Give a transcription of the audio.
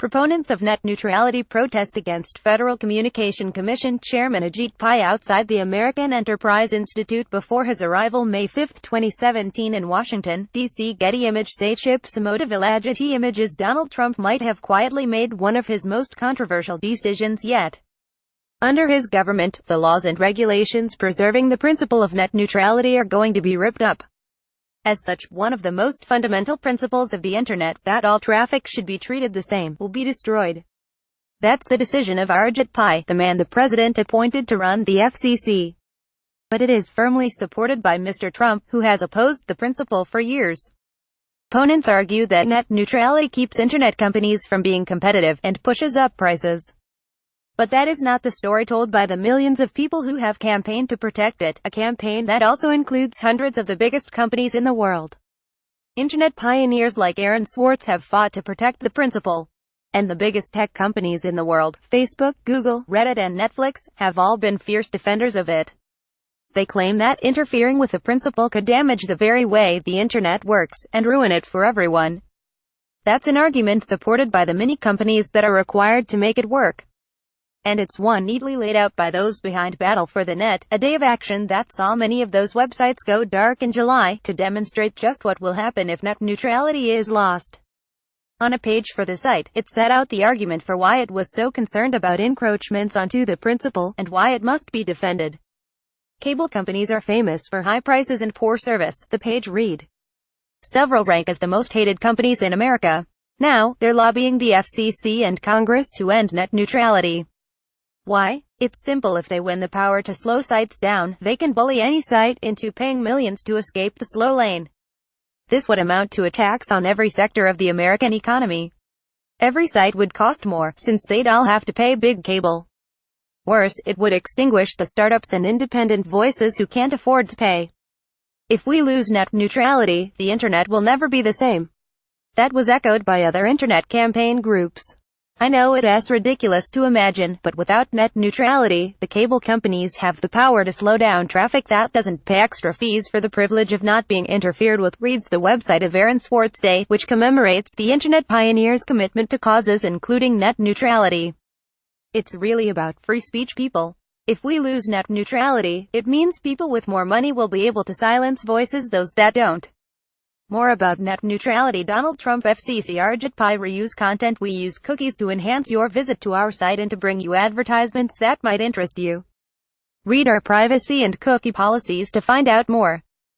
Proponents of net neutrality protest against Federal Communication Commission Chairman Ajit Pai outside the American Enterprise Institute before his arrival May 5, 2017 in Washington, D.C. Getty ImagesaChip SomodevillaGetty images Donald Trump might have quietly made one of his most controversial decisions yet. Under his government, the laws and regulations preserving the principle of net neutrality are going to be ripped up. As such, one of the most fundamental principles of the internet, that all traffic should be treated the same, will be destroyed. That's the decision of Ajit Pai, the man the president appointed to run the FCC. But it is firmly supported by Mr. Trump, who has opposed the principle for years. Opponents argue that net neutrality keeps internet companies from being competitive, and pushes up prices. But that is not the story told by the millions of people who have campaigned to protect it, a campaign that also includes hundreds of the biggest companies in the world. Internet pioneers like Aaron Swartz have fought to protect the principle. And the biggest tech companies in the world, Facebook, Google, Reddit and Netflix, have all been fierce defenders of it. They claim that interfering with the principle could damage the very way the internet works, and ruin it for everyone. That's an argument supported by the many companies that are required to make it work. And it's one neatly laid out by those behind Battle for the Net, a day of action that saw many of those websites go dark in July, to demonstrate just what will happen if net neutrality is lost. On a page for the site, it set out the argument for why it was so concerned about encroachments onto the principle, and why it must be defended. Cable companies are famous for high prices and poor service, the page read. Several rank as the most hated companies in America. Now, they're lobbying the FCC and Congress to end net neutrality. Why? It's simple. If they win the power to slow sites down, they can bully any site into paying millions to escape the slow lane. This would amount to a tax on every sector of the American economy. Every site would cost more, since they'd all have to pay big cable. Worse, it would extinguish the startups and independent voices who can't afford to pay. If we lose net neutrality, the internet will never be the same. That was echoed by other internet campaign groups. I know it's ridiculous to imagine, but without net neutrality, the cable companies have the power to slow down traffic that doesn't pay extra fees for the privilege of not being interfered with, reads the website of Aaron Swartz Day, which commemorates the internet pioneers' commitment to causes including net neutrality. It's really about free speech, people. If we lose net neutrality, it means people with more money will be able to silence voices those that don't. More about net neutrality. Donald Trump FCC Ajit Pai reuse content. We use cookies to enhance your visit to our site and to bring you advertisements that might interest you. Read our privacy and cookie policies to find out more.